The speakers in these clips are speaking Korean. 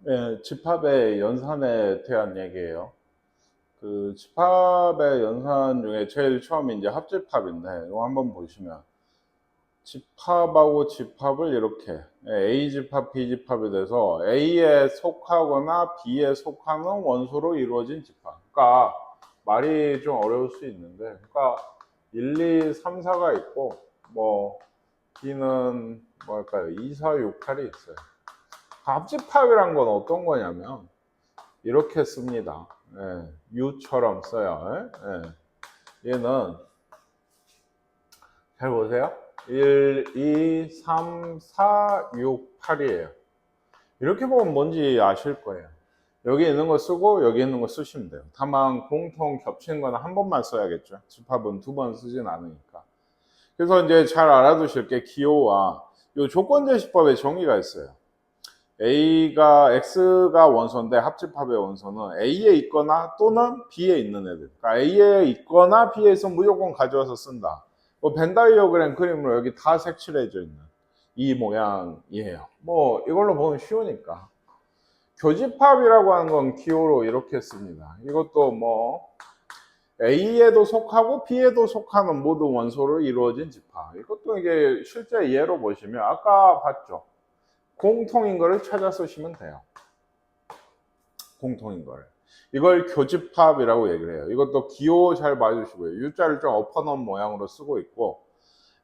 예, 집합의 연산에 대한 얘기예요. 그 집합의 연산 중에 제일 처음이 이제 합집합인데 이거 한번 보시면 집합하고 집합을 이렇게 A 집합, B 집합이 돼서 A에 속하거나 B에 속하는 원소로 이루어진 집합. 그러니까 말이 좀 어려울 수 있는데, 그러니까 1, 2, 3, 4가 있고 뭐 B는 뭐랄까요? 2, 4, 6, 8이 있어요. 합집합이란 건 어떤 거냐면 이렇게 씁니다. 예, U처럼 써요. 예. 얘는 잘 보세요. 1, 2, 3, 4, 6, 8이에요. 이렇게 보면 뭔지 아실 거예요. 여기 있는 거 쓰고 여기 있는 거 쓰시면 돼요. 다만 공통 겹치는 거는 한 번만 써야겠죠. 집합은 두 번 쓰진 않으니까. 그래서 이제 잘 알아두실 게 기호와 이 조건제시법의 정의가 있어요. X가 원소인데 합집합의 원소는 A에 있거나 또는 B에 있는 애들. 그러니까 A에 있거나 B에 있으면 무조건 가져와서 쓴다. 뭐 벤다이어그램 그림으로 여기 다 색칠해져 있는 이 모양이에요. 뭐 이걸로 보면 쉬우니까. 교집합이라고 하는 건 기호로 이렇게 씁니다. 이것도 뭐 A에도 속하고 B에도 속하는 모든 원소로 이루어진 집합. 이것도 이게 실제 예로 보시면 아까 봤죠. 공통인 거를 찾아 쓰시면 돼요. 공통인 거를. 이걸 교집합이라고 얘기를 해요. 이것도 기호 잘 봐주시고요. U자를 좀 엎어놓은 모양으로 쓰고 있고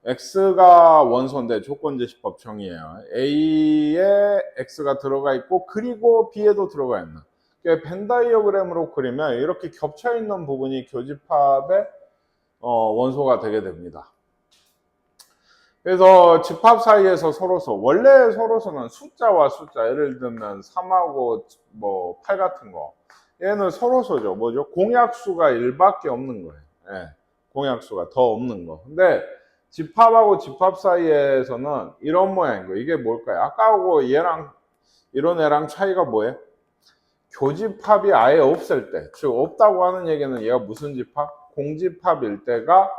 X가 원소인데 조건제시법 정의예요. A에 X가 들어가 있고 그리고 B에도 들어가 있는. 벤다이어그램으로 그리면 이렇게 겹쳐 있는 부분이 교집합의 원소가 되게 됩니다. 그래서 집합 사이에서 서로서 원래 서로서는 숫자와 숫자 예를 들면 3하고 뭐 8 같은 거 얘는 서로서죠. 뭐죠? 공약수가 1밖에 없는 거예요. 예, 공약수가 더 없는 거. 근데 집합하고 집합 사이에서는 이런 모양인 거예요. 이게 뭘까요? 아까하고 얘랑 이런 애랑 차이가 뭐예요? 교집합이 아예 없을 때, 즉 없다고 하는 얘기는 얘가 무슨 집합? 공집합일 때가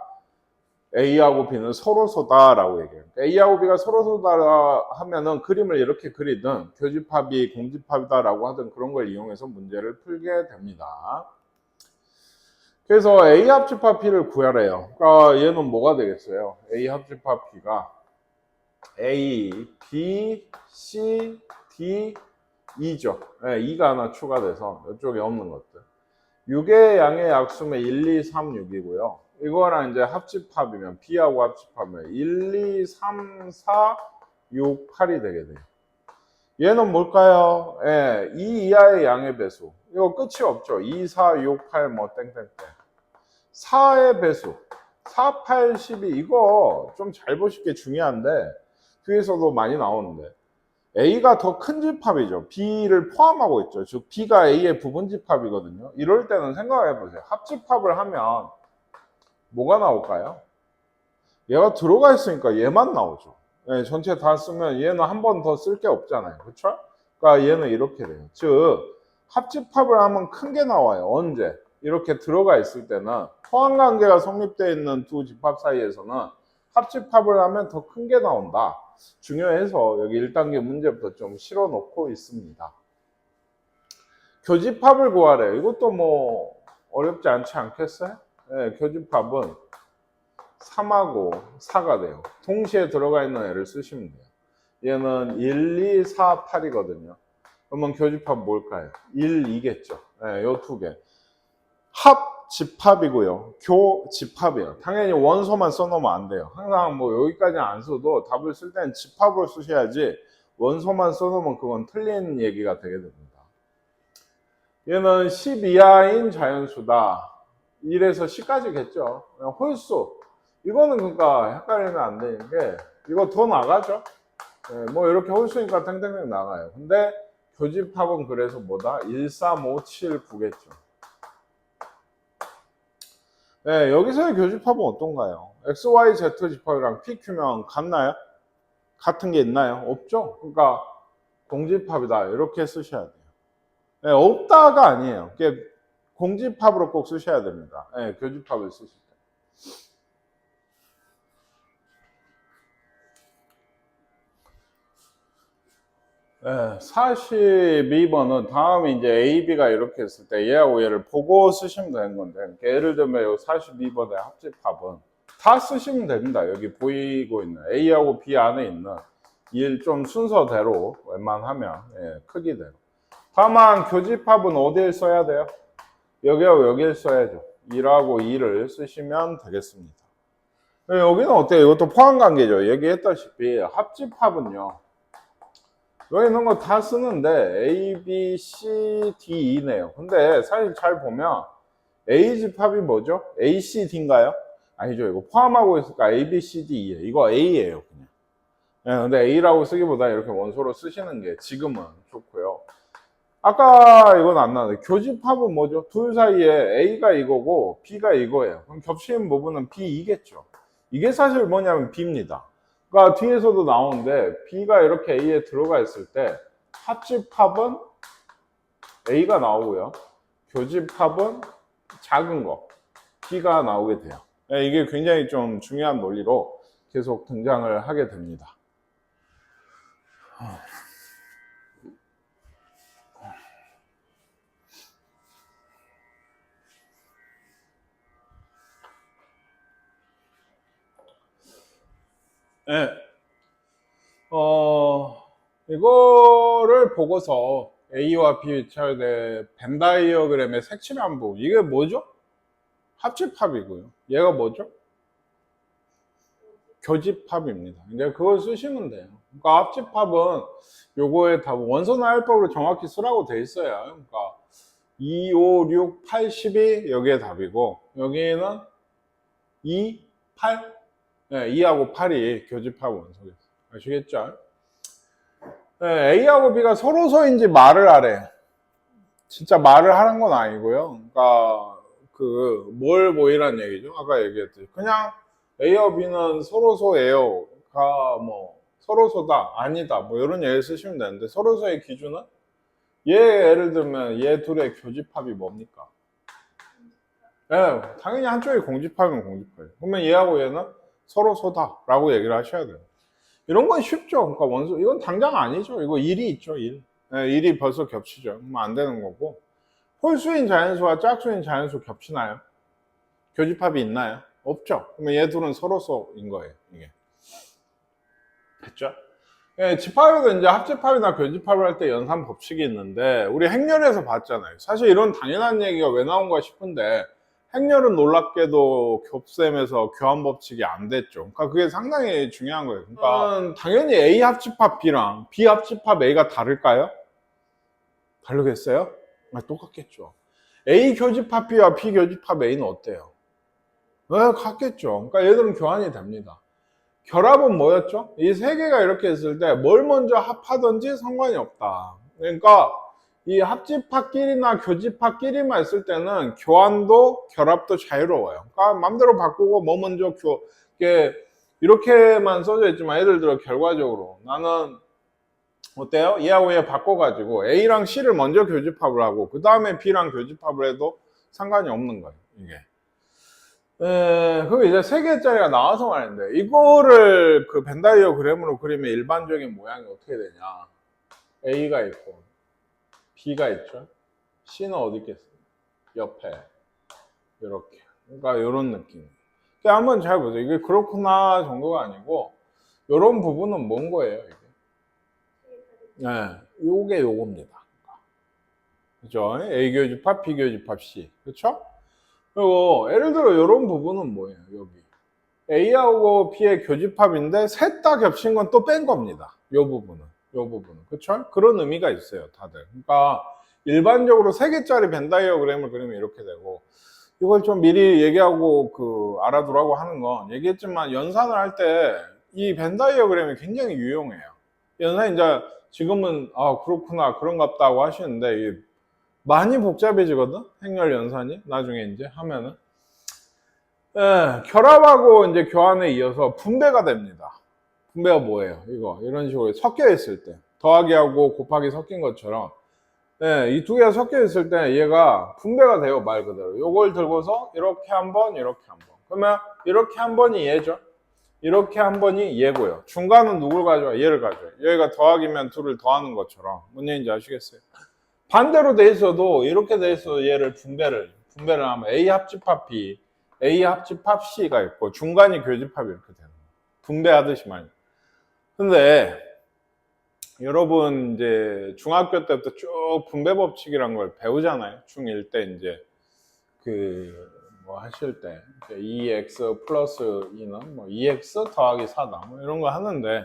A하고 B는 서로소다라고 얘기해요. A하고 B가 서로소다 하면은 그림을 이렇게 그리든 교집합이 공집합이다라고 하든 그런 걸 이용해서 문제를 풀게 됩니다. 그래서 A 합집합 B를 구하래요. 그러니까 얘는 뭐가 되겠어요? A 합집합 B가 A, B, C, D, 2죠. 네, 2가 하나 추가돼서 이쪽에 없는 것들. 6의 양의 약수면 1, 2, 3, 6이고요. 이거랑 이제 합집합이면 B하고 합집합이면 1, 2, 3, 4, 6, 8이 되게 돼요. 얘는 뭘까요? 예, 2 이하의 양의 배수. 이거 끝이 없죠. 2, 4, 6, 8 뭐 땡땡땡. 4의 배수. 4, 8, 12 이거 좀 잘 보실 게 중요한데 뒤에서도 많이 나오는데 A가 더 큰 집합이죠. B를 포함하고 있죠. 즉 B가 A의 부분 집합이거든요. 이럴 때는 생각해 보세요. 합집합을 하면 뭐가 나올까요? 얘가 들어가 있으니까 얘만 나오죠. 예, 전체 다 쓰면 얘는 한 번 더 쓸 게 없잖아요. 그렇죠? 그러니까 얘는 이렇게 돼요. 즉 합집합을 하면 큰 게 나와요. 언제? 이렇게 들어가 있을 때는 포함관계가 성립되어 있는 두 집합 사이에서는 합집합을 하면 더 큰 게 나온다. 중요해서 여기 1단계 문제부터 좀 실어 놓고 있습니다. 교집합을 구하래요. 이것도 뭐 어렵지 않지 않겠어요? 네, 교집합은 3하고 4가 돼요. 동시에 들어가 있는 애를 쓰시면 돼요. 얘는 1, 2, 4, 8이거든요. 그러면 교집합 뭘까요? 1, 2겠죠. 네, 요 두 개. 합집합이고요. 교집합이에요. 당연히 원소만 써놓으면 안 돼요. 항상 뭐 여기까지는 안 써도 답을 쓸 때는 집합으로 쓰셔야지 원소만 써놓으면 그건 틀린 얘기가 되게 됩니다. 얘는 10 이하인 자연수다. 1에서 10까지겠죠. 홀수. 이거는 그러니까 헷갈리면 안 되는 게 이거 더 나가죠. 네, 뭐 이렇게 홀수니까 땡땡땡 나가요. 근데 교집합은 그래서 뭐다? 1, 3, 5, 7, 9겠죠. 네, 여기서의 교집합은 어떤가요? X, Y, Z 집합이랑 PQ면 같나요? 같은 게 있나요? 없죠? 그러니까 공집합이다. 이렇게 쓰셔야 돼요. 네, 없다가 아니에요. 공집합으로 꼭 쓰셔야 됩니다. 네, 교집합을 쓰실 때. 네, 42번은 다음에 이제 A, B가 이렇게 했을 때 얘하고 얘를 보고 쓰시면 되는 건데, 그러니까 예를 들면 이 42번의 합집합은 다 쓰시면 됩니다. 여기 보이고 있는 A하고 B 안에 있는 일 좀 순서대로 웬만하면 크기대로. 다만 교집합은 어디에 써야 돼요? 여기하고 여기에 써야죠. 1하고 2를 쓰시면 되겠습니다. 여기는 어때요? 이것도 포함관계죠. 얘기했다시피 합집합은요. 여기 있는 거 다 쓰는데 A, B, C, D, E네요. 근데 사실 잘 보면 A 집합이 뭐죠? A, C, D인가요? 아니죠. 이거 포함하고 있으니까 A, B, C, D, E예요. 이거 A예요. 그냥. 네, 근데 A라고 쓰기보다 이렇게 원소로 쓰시는 게 지금은 좋고요. 아까 이건 안 나왔는데 교집합은 뭐죠? 둘 사이에 A가 이거고 B가 이거예요. 그럼 겹치는 부분은 B2겠죠. 이게 사실 뭐냐면 B입니다. 그러니까 뒤에서도 나오는데 B가 이렇게 A에 들어가 있을 때 합집합은 A가 나오고요. 교집합은 작은 거 B가 나오게 돼요. 이게 굉장히 좀 중요한 논리로 계속 등장을 하게 됩니다. 네. 이거를 보고서 A와 B 위치할 벤 다이어그램의 색칠한 부분. 이게 뭐죠? 합집합이고요. 얘가 뭐죠? 교집합입니다. 이제 그걸 쓰시면 돼요. 그러니까 합집합은 요거의 답은 원소 나열법으로 정확히 쓰라고 돼 있어요. 그러니까 2, 5, 6, 8, 12 여기에 답이고 여기는 2, 8 네, 2하고 8이 교집합 원소겠어요. 아시겠죠? 네, A하고 B가 서로서인지 말을 하래. 진짜 말을 하는 건 아니고요. 그러니까 뭘 보이란 얘기죠? 아까 얘기했듯이 그냥 A와 B는 서로소예요가 뭐 서로소다 아니다 뭐 이런 얘기를 쓰시면 되는데 서로소의 기준은 예를 들면 얘 둘의 교집합이 뭡니까? 예, 당연히 한쪽이 공집합이면 공집합이에요. 그러면 얘하고 얘는 서로소다라고 얘기를 하셔야 돼요. 이런 건 쉽죠. 그러니까 원소 이건 당장 아니죠. 이거 일이 있죠. 일. 예, 일이 벌써 겹치죠. 그러면 안 되는 거고. 홀수인 자연수와 짝수인 자연수 겹치나요? 교집합이 있나요? 없죠. 그러면 얘 둘은 서로서인 거예요. 이게. 됐죠? 예, 집합에도 이제 합집합이나 교집합을 할 때 연산 법칙이 있는데 우리 행렬에서 봤잖아요. 사실 이런 당연한 얘기가 왜 나온가 싶은데 행렬은 놀랍게도 곱셈에서 교환 법칙이 안 됐죠. 그러니까 그게 상당히 중요한 거예요. 그러니까 당연히 A 합집합 B랑 B 합집합 A가 다를까요? 다르겠어요? 아, 똑같겠죠. A 교집합 B와 B 교집합 A는 어때요? 네, 같겠죠. 그러니까 얘들은 교환이 됩니다. 결합은 뭐였죠? 이 세 개가 이렇게 있을 때 뭘 먼저 합하든지 상관이 없다. 그러니까 이 합집합끼리나 교집합끼리만 있을 때는 교환도 결합도 자유로워요. 그러니까 마음대로 바꾸고 뭐 먼저 이렇게만 써져 있지만 예를 들어 결과적으로 나는 어때요? 얘하고 얘 바꿔가지고 A랑 C를 먼저 교집합을 하고 그 다음에 B랑 교집합을 해도 상관이 없는 거예요. 이게. 그럼 이제 세 개짜리가 나와서 말인데 이거를 그 벤다이어그램으로 그리면 일반적인 모양이 어떻게 되냐? A가 있고 B가 있죠. C는 어디 있겠어요? 옆에 이렇게. 그러니까 이런 느낌. 그러니까 한번 잘 보세요. 이게 그렇구나 정도가 아니고 이런 부분은 뭔 거예요? 이게? 네, 요게 요겁니다. 그죠? A 교집합, B 교집합, C. 그렇죠? 그리고 예를 들어 이런 부분은 뭐예요? 여기 A하고 B의 교집합인데 셋 다 겹친 건 또 뺀 겁니다. 요 부분은. 그렇죠? 그런 의미가 있어요, 다들. 그러니까 일반적으로 3개짜리 벤 다이어그램을 그리면 이렇게 되고 이걸 좀 미리 얘기하고 알아두라고 하는 건 얘기했지만 연산을 할 때 이 벤 다이어그램이 굉장히 유용해요. 연산 이제 지금은 그렇구나 그런갑다고 하시는데 많이 복잡해지거든? 행렬 연산이 나중에 이제 하면은 결합하고 이제 교환에 이어서 분배가 됩니다. 분배가 뭐예요? 이런 식으로 섞여 있을 때 더하기하고 곱하기 섞인 것처럼 이 두 개가 섞여 있을 때 얘가 분배가 돼요. 말 그대로. 요걸 들고서 이렇게 한 번, 이렇게 한 번. 그러면 이렇게 한 번이 얘죠. 이렇게 한 번이 얘고요. 중간은 누굴 가져와? 얘를 가져와. 여기가 더하기면 둘을 더하는 것처럼. 뭔 얘기인지 아시겠어요? 반대로 돼 있어도 이렇게 돼 있어도 얘를 분배를 하면 A 합집합 B, A 합집합 C가 있고 중간이 교집합이 이렇게 되는 거예요. 분배하듯이 말이에요. 근데 여러분 이제 중학교 때부터 쭉 분배 법칙이란 걸 배우잖아요. 중1 때 이제 그 뭐 하실 때 2x 플러스 2는 뭐 2x 더하기 4다 뭐 이런 거 하는데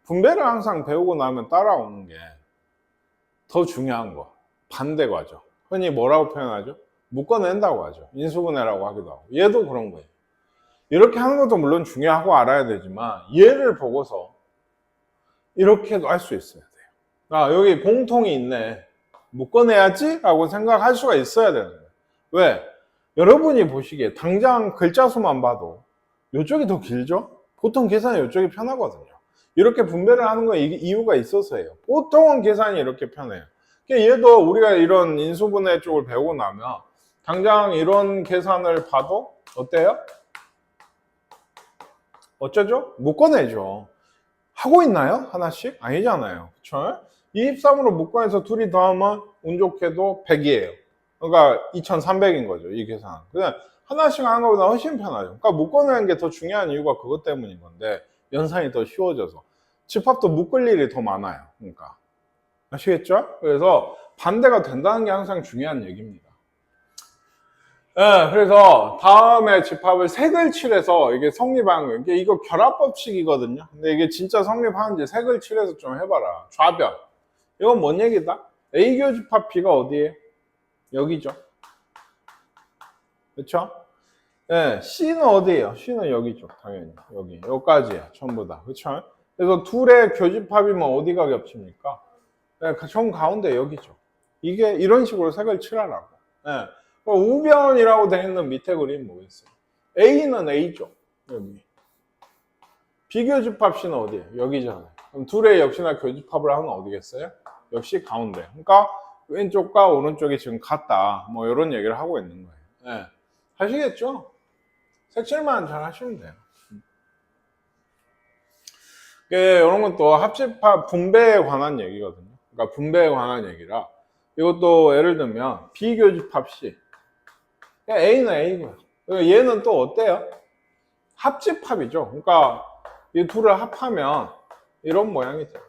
분배를 항상 배우고 나면 따라오는 게 더 중요한 거 반대 과정. 흔히 뭐라고 표현하죠? 묶어낸다고 하죠. 인수분해라고 하기도 하고. 얘도 그런 거예요. 이렇게 하는 것도 물론 중요하고 알아야 되지만 얘를 보고서 이렇게도 할 수 있어야 돼요. 아, 여기 공통이 있네. 묶어내야지? 라고 생각할 수가 있어야 되는 거예요. 왜? 여러분이 보시기에 당장 글자 수만 봐도 이쪽이 더 길죠? 보통 계산이 이쪽이 편하거든요. 이렇게 분배를 하는 건 이유가 있어서예요. 보통은 계산이 이렇게 편해요. 얘도 우리가 이런 인수분해 쪽을 배우고 나면 당장 이런 계산을 봐도 어때요? 어쩌죠? 묶어내죠. 하고 있나요? 하나씩? 아니잖아요. 그쵸? 23으로 묶어내서 둘이 더하면 운 좋게도 100이에요. 그러니까 2300인 거죠. 이 계산. 그냥 하나씩 하는 것보다 훨씬 편하죠. 그러니까 묶어내는 게 더 중요한 이유가 그것 때문인 건데 연산이 더 쉬워져서 집합도 묶을 일이 더 많아요. 그러니까 아시겠죠? 그래서 반대가 된다는 게 항상 중요한 얘기입니다. 네, 그래서 다음에 집합을 색을 칠해서 이게 성립하는 거예요. 이거 결합법칙이거든요. 근데 이게 진짜 성립하는지 색을 칠해서 좀 해봐라. 좌변. 이건 뭔 얘기다? A 교집합 B가 어디에요? 여기죠. 그렇죠? 네, C는 어디에요? C는 여기죠. 당연히 여기. 여기까지야. 전부 다. 그렇죠? 그래서 둘의 교집합이면 어디가 겹칩니까? 네, 정 가운데 여기죠. 이게 이런 식으로 색을 칠하라고. 네. 우변이라고 되어 있는 밑에 그림 뭐겠어요? A는 A죠. 여기. 비교집합 C는 어디에요? 여기잖아요. 그럼 둘의 역시나 교집합을 하면 어디겠어요? 역시 가운데. 그러니까 왼쪽과 오른쪽이 지금 같다. 뭐 이런 얘기를 하고 있는 거예요. 네. 하시겠죠? 색칠만 잘 하시면 돼요. 이런 건 또 합집합 분배에 관한 얘기거든요. 그러니까 분배에 관한 얘기라. 이것도 예를 들면 비교집합 C. A는 A고요. 얘는 또 어때요? 합집합이죠. 그러니까 이 둘을 합하면 이런 모양이 돼요.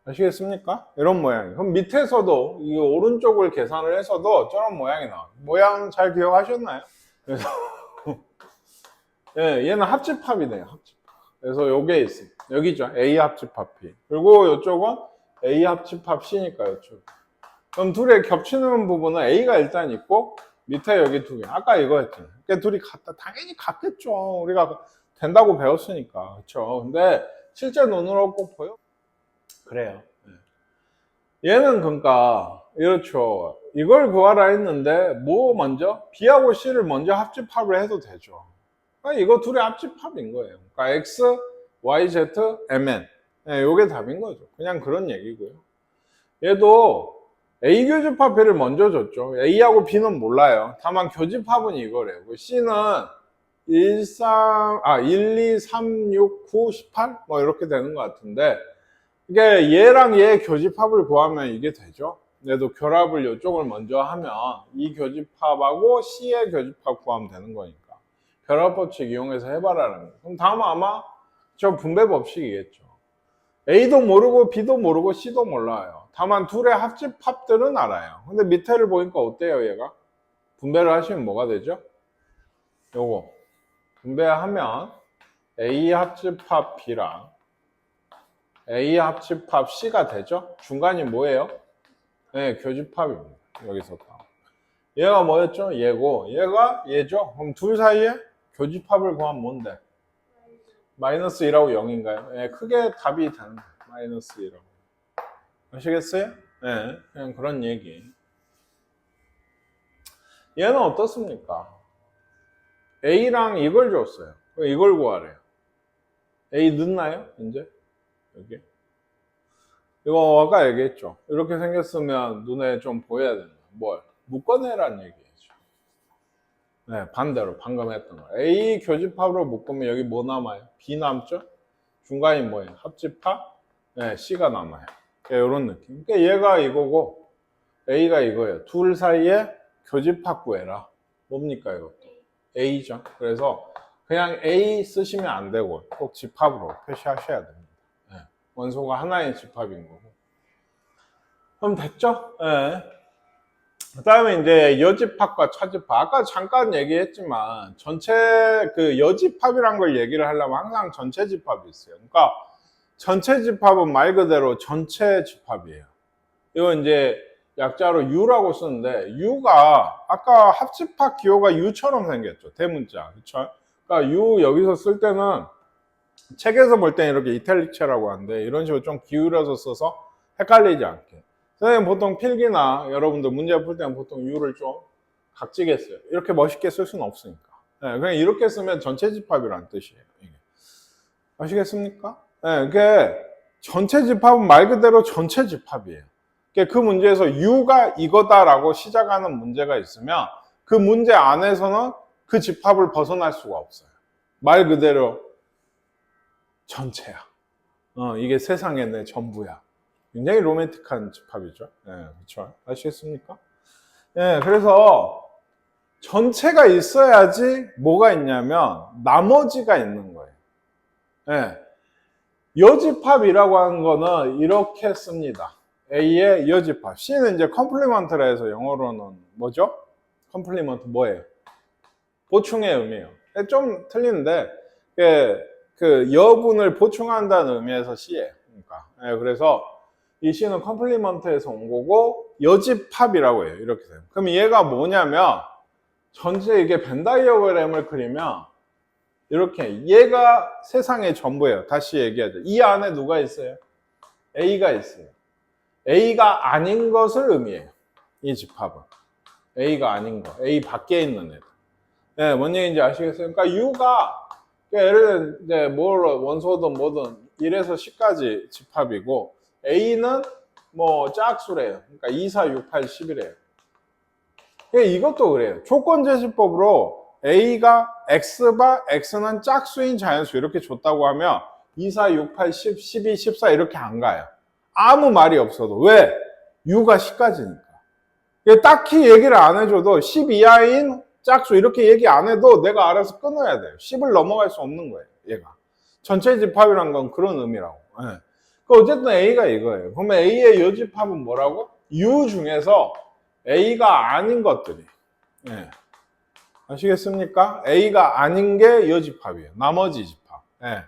아시겠습니까? 이런 모양이. 그럼 밑에서도 이 오른쪽을 계산을 해서도 저런 모양이 나와요. 모양 잘 기억하셨나요? 그래서 예, 얘는 합집합이네요. 합집합. 그래서 요게 있어요. 여기죠. A 합집합 B. 그리고 이쪽은 A 합집합 C니까 이쪽. 그럼 둘의 겹치는 부분은 A가 일단 있고 밑에 여기 두 개. 아까 이거였잖아요. 그러니까 둘이 같다. 당연히 같겠죠. 우리가 된다고 배웠으니까. 그렇죠. 근데 실제 눈으로 꼭 보여? 그래요. 얘는 그러니까 이렇죠. 이걸 구하라 했는데 뭐 먼저? B하고 C를 먼저 합집합을 해도 되죠. 그러니까 이거 둘의 합집합인 거예요. 그러니까 X, Y, Z, MN. 네, 요게 답인 거죠. 그냥 그런 얘기고요. 얘도 A 교집합 B를 먼저 줬죠. A하고 B는 몰라요. 다만 교집합은 이거래요. C는 1, 2, 3, 6, 9, 18? 뭐 이렇게 되는 것 같은데 이게 얘랑 얘 교집합을 구하면 이게 되죠. 얘도 결합을 이쪽을 먼저 하면 이 교집합하고 C의 교집합 구하면 되는 거니까 결합법칙 이용해서 해봐라는 거예요. 그럼 다음은 아마 저 분배법칙이겠죠. A도 모르고 B도 모르고 C도 몰라요. 다만 둘의 합집합들은 알아요. 근데 밑에를 보니까 어때요 얘가? 분배를 하시면 뭐가 되죠? 요거 분배하면 A 합집합 B랑 A 합집합 C가 되죠? 중간이 뭐예요? 네, 교집합입니다. 여기서 얘가 뭐였죠? 얘고 얘가 얘죠? 그럼 둘 사이에 교집합을 구하면 뭔데? 마이너스 2라고 0인가요? 네, 크게 답이 되는 거예요. 마이너스 2라고. 아시겠어요? 네, 그냥 그런 얘기. 얘는 어떻습니까? A랑 이걸 줬어요. 이걸 구하래요. A 넣나요? 이제? 여기. 이거 아까 얘기했죠. 이렇게 생겼으면 눈에 좀 보여야 된다. 뭘? 묶어내라는 얘기죠. 네, 반대로 방금 했던 거. A 교집합으로 묶으면 여기 뭐 남아요? B 남죠? 중간이 뭐예요? 합집합? 네, C가 남아요. 이런 느낌. 그러니까 얘가 이거고 A가 이거예요. 둘 사이에 교집합 구해라. 뭡니까 이것도? A죠. 그래서 그냥 A 쓰시면 안 되고 꼭 집합으로 표시하셔야 됩니다. 네, 원소가 하나의 집합인 거고. 그럼 됐죠? 네. 그 다음에 이제 여집합과 차집합. 아까 잠깐 얘기했지만 전체 그 여집합이란 걸 얘기를 하려면 항상 전체 집합이 있어요. 그러니까 전체 집합은 말 그대로 전체 집합이에요. 이거 이제 약자로 U라고 쓰는데 U가 아까 합집합 기호가 U처럼 생겼죠. 대문자. 그쵸? 그러니까 U 여기서 쓸 때는 책에서 볼 때는 이렇게 이탈릭체라고 하는데 이런 식으로 좀 기울여서 써서 헷갈리지 않게. 선생님 보통 필기나 여러분들 문제 풀 때는 보통 U를 좀 각지게 써요. 이렇게 멋있게 쓸 수는 없으니까. 네, 그냥 이렇게 쓰면 전체 집합이라는 뜻이에요. 이게. 아시겠습니까? 네, 그게 전체 집합은 말 그대로 전체 집합이에요. 그 문제에서 U가 이거다라고 시작하는 문제가 있으면 그 문제 안에서는 그 집합을 벗어날 수가 없어요. 말 그대로 전체야. 이게 세상의 내 전부야. 굉장히 로맨틱한 집합이죠. 네, 그렇죠. 아시겠습니까? 네, 그래서 전체가 있어야지 뭐가 있냐면 나머지가 있는 거예요. 네. 여집합이라고 하는 거는 이렇게 씁니다. A의 여집합. C는 이제 컴플리먼트라 해서 영어로는 뭐죠? 컴플리먼트 뭐예요? 보충의 의미예요. 좀 틀리는데 그 여분을 보충한다는 의미에서 C예요. 그러니까. 네, 그래서 이 C는 컴플리먼트에서 온 거고 여집합이라고 해요. 이렇게 돼요. 그럼 얘가 뭐냐면 전체 이게 벤 다이어그램을 그리면 이렇게 얘가 세상의 전부예요. 다시 얘기하죠. 이 안에 누가 있어요? A가 있어요. A가 아닌 것을 의미해요. 이 집합은. A가 아닌 거. A 밖에 있는 애들. 네, 뭔 얘기인지 아시겠어요? 그러니까 U가 예를 들면 이제 뭘 원소든 뭐든 1에서 10까지 집합이고 A는 뭐 짝수래요. 그러니까 2, 4, 6, 8, 10이래요. 이것도 그래요. 조건제시법으로 A가 X바 X는 짝수인 자연수 이렇게 줬다고 하면 2, 4, 6, 8, 10, 12, 14 이렇게 안 가요. 아무 말이 없어도. 왜? U가 10까지니까. 딱히 얘기를 안 해줘도 10 이하인 짝수 이렇게 얘기 안 해도 내가 알아서 끊어야 돼요. 10을 넘어갈 수 없는 거예요. 얘가. 전체 집합이란 건 그런 의미라고. 네. 어쨌든 A가 이거예요. 그러면 A의 여집합은 뭐라고? U 중에서 A가 아닌 것들이. 네. 아시겠습니까? A가 아닌 게 여집합이에요. 나머지 집합. 네.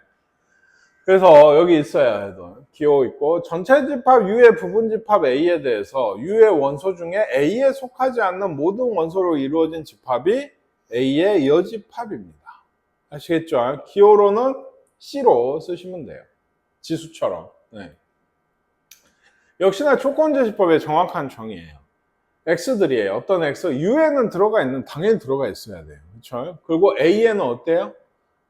그래서 여기 있어야 해도 기호 있고 전체 집합 U의 부분 집합 A에 대해서 U의 원소 중에 A에 속하지 않는 모든 원소로 이루어진 집합이 A의 여집합입니다. 아시겠죠? 기호로는 C로 쓰시면 돼요. 지수처럼. 네. 역시나 조건제시법의 정확한 정의예요. X들이에요. 어떤 X? U에는 들어가 있는, 당연히 들어가 있어야 돼요. 그렇죠? 그리고 A에는 어때요?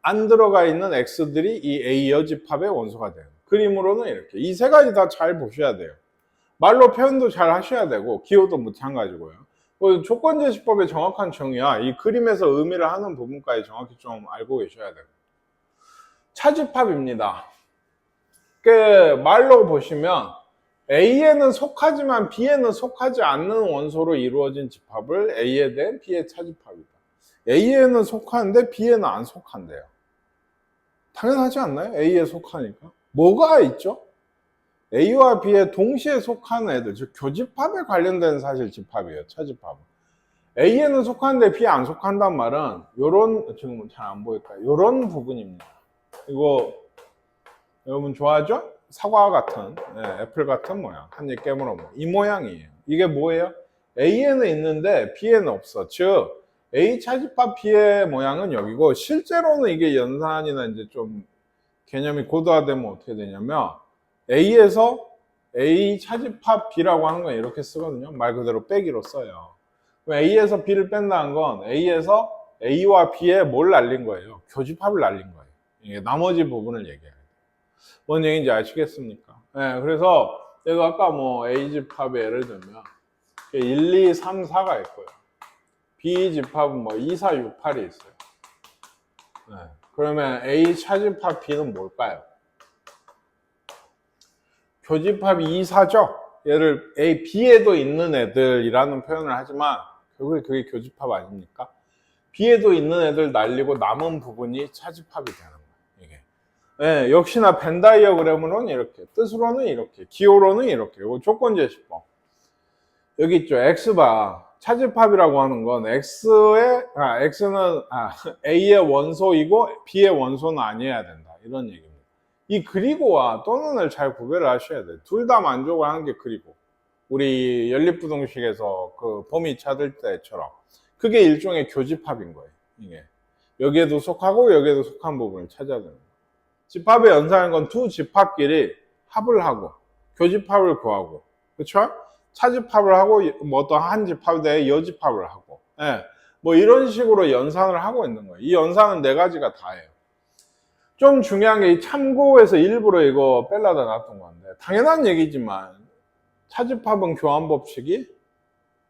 안 들어가 있는 X들이 이 A 여집합의 원소가 돼요. 그림으로는 이렇게. 이 세 가지 다 잘 보셔야 돼요. 말로 표현도 잘 하셔야 되고, 기호도 마찬가지고요. 조건제시법의 정확한 정의야. 이 그림에서 의미를 하는 부분까지 정확히 좀 알고 계셔야 되고. 차집합입니다. 말로 보시면 A에는 속하지만 B에는 속하지 않는 원소로 이루어진 집합을 A에 대한 B의 차집합이다. A에는 속하는데 B에는 안 속한대요. 당연하지 않나요? A에 속하니까. 뭐가 있죠? A와 B에 동시에 속하는 애들, 즉 교집합에 관련된 사실 집합이에요. 차집합은. A에는 속하는데 B에 안 속한단 말은 요런, 지금 잘 안 보일까요? 요런 부분입니다. 이거 여러분 좋아하죠? 사과 같은, 네, 애플 같은 모양. 한 입 깨물어 먹어. 이 모양이에요. 이게 뭐예요? A에는 있는데 B에는 없어. 즉, A 차집합 B의 모양은 여기고, 실제로는 이게 연산이나 이제 좀 개념이 고도화되면 어떻게 되냐면, A에서 A 차집합 B라고 하는 건 이렇게 쓰거든요. 말 그대로 빼기로 써요. 그럼 A에서 B를 뺀다는 건 A에서 A와 B에 뭘 날린 거예요? 교집합을 날린 거예요. 이게 나머지 부분을 얘기해요. 뭔 얘기인지 아시겠습니까? 네, 그래서 내가 아까 뭐 A집합에 예를 들면 1, 2, 3, 4가 있고요. B 집합은 뭐 2, 4, 6, 8이 있어요. 네. 그러면 A 차집합 B는 뭘까요? 교집합이 2, 4죠? 얘를 A, B에도 있는 애들이라는 표현을 하지만 결국에 그게 교집합 아닙니까? B에도 있는 애들 날리고 남은 부분이 차집합이 되는 거예요. 이게. 네, 역시나 벤 다이어그램으로는 이렇게, 뜻으로는 이렇게, 기호로는 이렇게. 이거 조건 제시법. 여기 있죠. X바. 차집합이라고 하는 건 X는 A의 원소이고 B의 원소는 아니어야 된다. 이런 얘기입니다. 이 그리고와 또는을 잘 구별을 하셔야 돼요. 둘 다 만족을 하는 게 그리고. 우리 연립부등식에서 그 범위 찾을 때처럼. 그게 일종의 교집합인 거예요. 이게. 여기에도 속하고 여기에도 속한 부분을 찾아야 됩니다. 집합의 연산인 건 두 집합끼리 합을 하고 교집합을 구하고 그렇죠? 차집합을 하고 뭐 어떤 한 집합에 대해 여집합을 하고 예. 뭐 이런 식으로 연산을 하고 있는 거예요. 이 연산은 네 가지가 다예요. 좀 중요한 게 이 참고에서 일부러 이거 뺄라다 놨던 건데 당연한 얘기지만 차집합은 교환 법칙이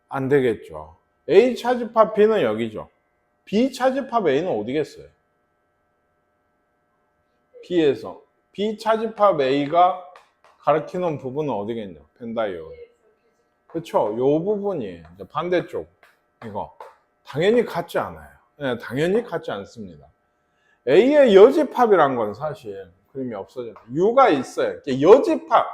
안 되겠죠. A 차집합 B는 여기죠. B 차집합 A는 어디겠어요? B에서 B 차집합 A가 가리키는 부분은 어디겠냐? 벤다이어. 그렇죠. 요 부분이 반대쪽 이거 당연히 같지 않아요. 네, 당연히 같지 않습니다. A의 여집합이란 건 사실 그림이 없어져요. U가 있어요. 여집합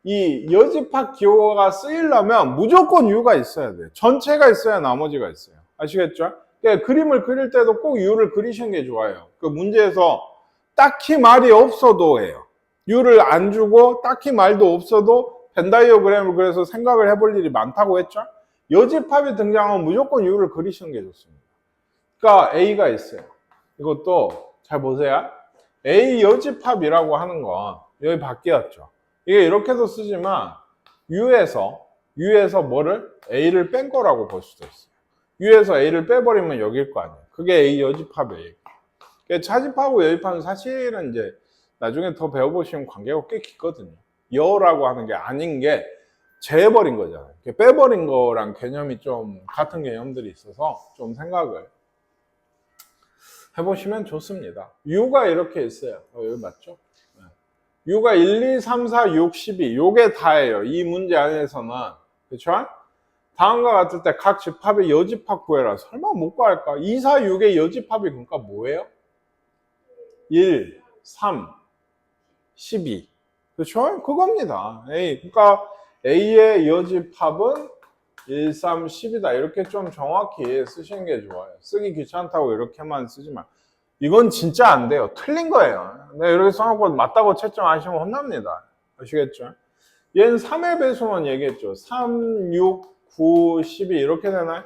이 여집합 기호가 쓰이려면 무조건 U가 있어야 돼요. 전체가 있어야 나머지가 있어요. 아시겠죠? 그러니까 그림을 그릴 때도 꼭 U를 그리시는 게 좋아요. 그 문제에서 딱히 말이 없어도 해요. U를 안 주고 딱히 말도 없어도 벤 다이어그램을 그래서 생각을 해볼 일이 많다고 했죠. 여집합이 등장하면 무조건 U를 그리시는 게 좋습니다. 그러니까 A가 있어요. 이것도 잘 보세요. A 여집합이라고 하는 건 여기 바뀌었죠. 이게 이렇게도 쓰지만 U에서 뭐를? A를 뺀 거라고 볼 수도 있어요. U에서 A를 빼버리면 여길 거 아니에요. 그게 A 여집합이에요. 차집하고 여집합은 사실은 이제 나중에 더 배워보시면 관계가 꽤 깊거든요. 여라고 하는 게 아닌 게 재버린 거잖아요. 빼버린 거랑 개념이 좀 같은 개념들이 있어서 좀 생각을 해보시면 좋습니다. U가 이렇게 있어요. 여기 맞죠? U가 1, 2, 3, 4, 6, 12 요게 다예요. 이 문제 안에서는 그렇죠? 다음과 같을 때 각 집합의 여집합 구해라. 설마 못 구할까? 2, 4, 6의 여집합이 그러니까 뭐예요? 1, 3, 12 그렇죠? 그겁니다. 그러니까 A의 여집합은 1, 3, 10이다. 이렇게 좀 정확히 쓰시는 게 좋아요. 쓰기 귀찮다고 이렇게만 쓰지 마. 이건 진짜 안 돼요. 틀린 거예요. 네, 이렇게 써놓고 맞다고 채점하시면 혼납니다. 아시겠죠? 얘는 3의 배수만 얘기했죠. 3, 6, 9, 12 이렇게 되나요?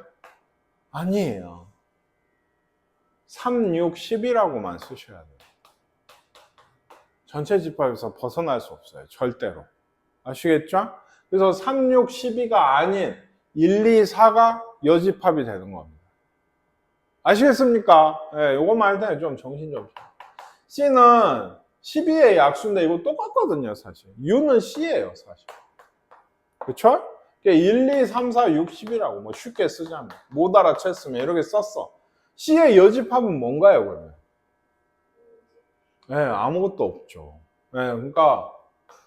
아니에요. 3, 6, 10이라고만 쓰셔야 돼요. 전체 집합에서 벗어날 수 없어요. 절대로. 아시겠죠? 그래서 3, 6, 12가 아닌 1, 2, 4가 여집합이 되는 겁니다. 아시겠습니까? 네, 요것만 할 때는 좀 정신 좀. C는 12의 약수인데 이거 똑같거든요, 사실. U는 C예요, 사실. 그쵸? 1, 2, 3, 4, 6, 10이라고 뭐 쉽게 쓰자면 못 알아챘으면 이렇게 썼어. C의 여집합은 뭔가요, 그러면? 네, 아무것도 없죠. 네, 그러니까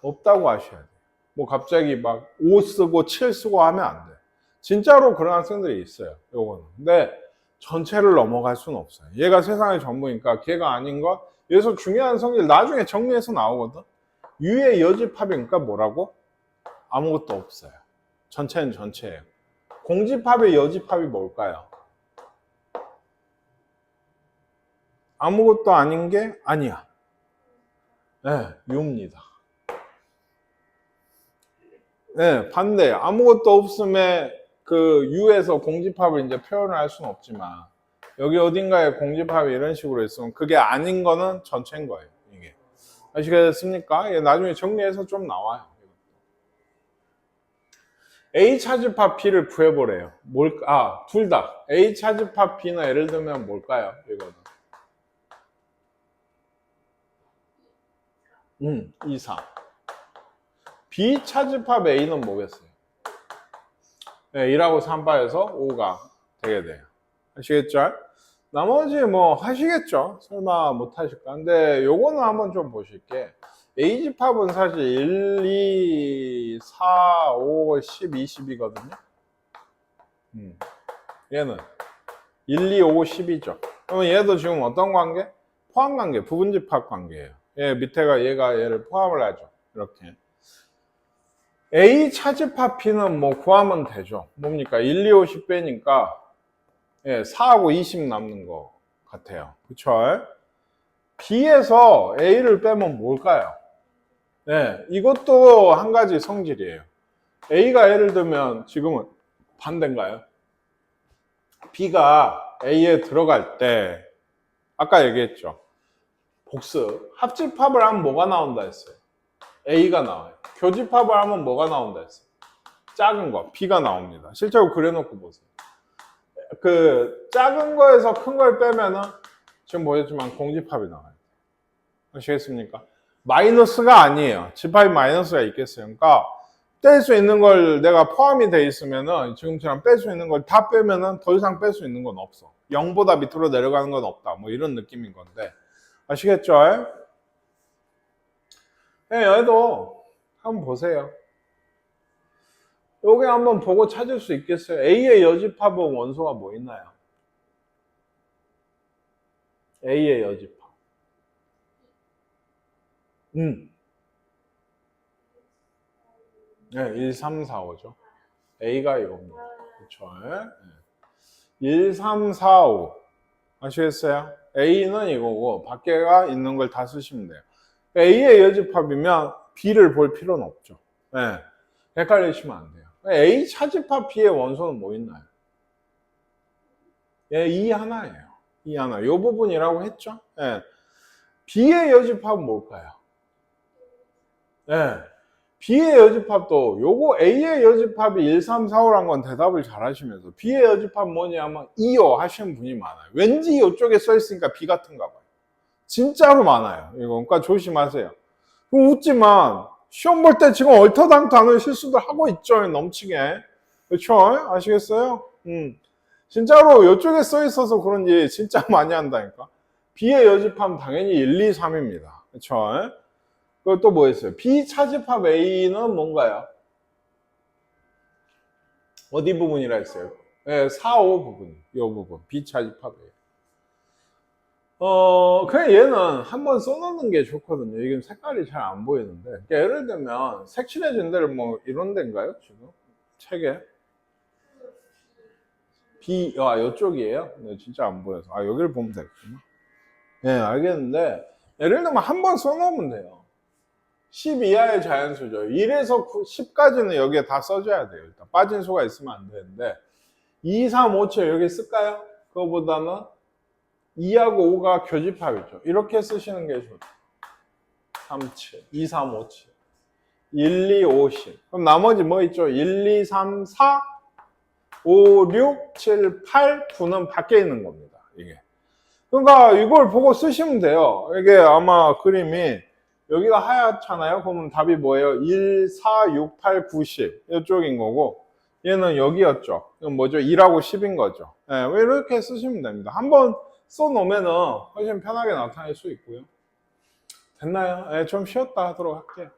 없다고 하셔야 돼요. 뭐 갑자기 막 5 쓰고 7 쓰고 하면 안 돼. 진짜로 그런 학생들이 있어요. 요거는. 근데 전체를 넘어갈 수는 없어요. 얘가 세상의 전부니까 걔가 아닌 거. 여기서 중요한 성질 나중에 정리해서 나오거든. U의 여집합이니까 뭐라고? 아무것도 없어요. 전체는 전체예요. 공집합의 여집합이 뭘까요? 아무것도 아닌 게 아니야. 네, U입니다. 네, 반대. 아무것도 없음에 그 U에서 공집합을 이제 표현을 할 수는 없지만 여기 어딘가에 공집합이 이런 식으로 있으면 그게 아닌 거는 전체인 거예요. 이게 아시겠습니까? 예, 나중에 정리해서 좀 나와요. A 차집합 B를 구해보래요. 둘 다. A 차집합 B는 예를 들면 뭘까요? 이거는. 2, 4. B 차집합 A는 뭐겠어요? 네, 1하고 3바에서 5가 되게 돼요. 아시겠죠? 나머지 뭐 하시겠죠? 설마 못 하실까? 근데 요거는 한번 좀 보실게. A집합은 사실 1, 2, 4, 5, 10, 20이거든요. 얘는 1, 2, 5, 10이죠. 그러면 얘도 지금 어떤 관계? 포함 관계, 부분집합 관계예요. 얘 밑에가 얘가 얘를 포함을 하죠. 이렇게. A 차집합 B는 뭐 구하면 되죠. 뭡니까? 1, 2, 5, 10 빼니까 예, 4하고 20 남는 것 같아요. 그쵸? B에서 A를 빼면 뭘까요? 네, 이것도 한 가지 성질이에요. A가 예를 들면 지금은 반대인가요? B가 A에 들어갈 때 아까 얘기했죠. 복수. 합집합을 하면 뭐가 나온다 했어요? A가 나와요. 교집합을 하면 뭐가 나온다 했어요? 작은 거, B가 나옵니다. 실제로 그려놓고 보세요. 그 작은 거에서 큰 걸 빼면은 지금 보였지만 공집합이 나와요. 아시겠습니까? 마이너스가 아니에요. 집합이 마이너스가 있겠어요. 그러니까 뗄 수 있는 걸 내가 포함이 돼 있으면은 지금처럼 뺄 수 있는 걸 다 빼면은 더 이상 뺄 수 있는 건 없어. 0보다 밑으로 내려가는 건 없다. 뭐 이런 느낌인 건데. 아시겠죠? 네, 얘도 한번 보세요. 여기 한번 보고 찾을 수 있겠어요? A의 여집합은 원소가 뭐 있나요? A의 여집합. 네, 1, 3, 4, 5죠. A가 이겁니다. 그쵸? 1, 3, 4, 5. 아시겠어요? A는 이거고, 밖에가 있는 걸 다 쓰시면 돼요. A의 여집합이면 B를 볼 필요는 없죠. 네. 헷갈리시면 안 돼요. A 차집합 B의 원소는 뭐 있나요? 예, 이 하나예요. 이 하나. 요 부분이라고 했죠? 예. B의 여집합은 뭘까요? 예. B의 여집합도 요거 A의 여집합이 1, 3, 4, 5란 건 대답을 잘 하시면서 B의 여집합 뭐냐면 2요 하시는 분이 많아요. 왠지 이쪽에 써 있으니까 B 같은가 봐요. 진짜로 많아요. 이거 그러니까 조심하세요. 웃지만 시험 볼 때 지금 얼터당토하는 실수들 하고 있죠. 넘치게. 그렇죠? 아시겠어요? 진짜로 이쪽에 써 있어서 그런지 진짜 많이 한다니까. B의 여집합은 당연히 1, 2, 3입니다. 그렇죠? 그리고 또 뭐 있어요? B 차집합 A는 뭔가요? 어디 부분이라 했어요? 네, 4, 5 부분. 이 부분. B 차집합 A. 그냥 얘는 한번 써놓는 게 좋거든요. 이게 색깔이 잘 안 보이는데. 그러니까 예를 들면, 색칠해준 데를 뭐 이런 데인가요? 지금? 책에? B, 이쪽이에요? 네, 진짜 안 보여서. 여기를 보면 되겠구나. 네, 알겠는데, 예를 들면 한 번 써놓으면 돼요. 10 이하의 자연수죠. 1에서 10까지는 여기에 다 써줘야 돼요. 일단 빠진 수가 있으면 안 되는데 2, 3, 5, 7 여기 쓸까요? 그거보다는 2하고 5가 교집합이죠. 이렇게 쓰시는 게 좋죠. 3, 7, 2, 3, 5, 7 1, 2, 5, 10 그럼 나머지 뭐 있죠? 1, 2, 3, 4 5, 6, 7, 8, 9는 밖에 있는 겁니다. 이게. 그러니까 이걸 보고 쓰시면 돼요. 이게 아마 그림이 여기가 하얗잖아요. 그러면 답이 뭐예요? 1, 4, 6, 8, 9, 10 이쪽인 거고 얘는 여기였죠. 이건 뭐죠? 1하고 10인 거죠. 네, 이렇게 쓰시면 됩니다. 한번 써놓으면 훨씬 편하게 나타낼 수 있고요. 됐나요? 네, 좀 쉬었다 하도록 할게요.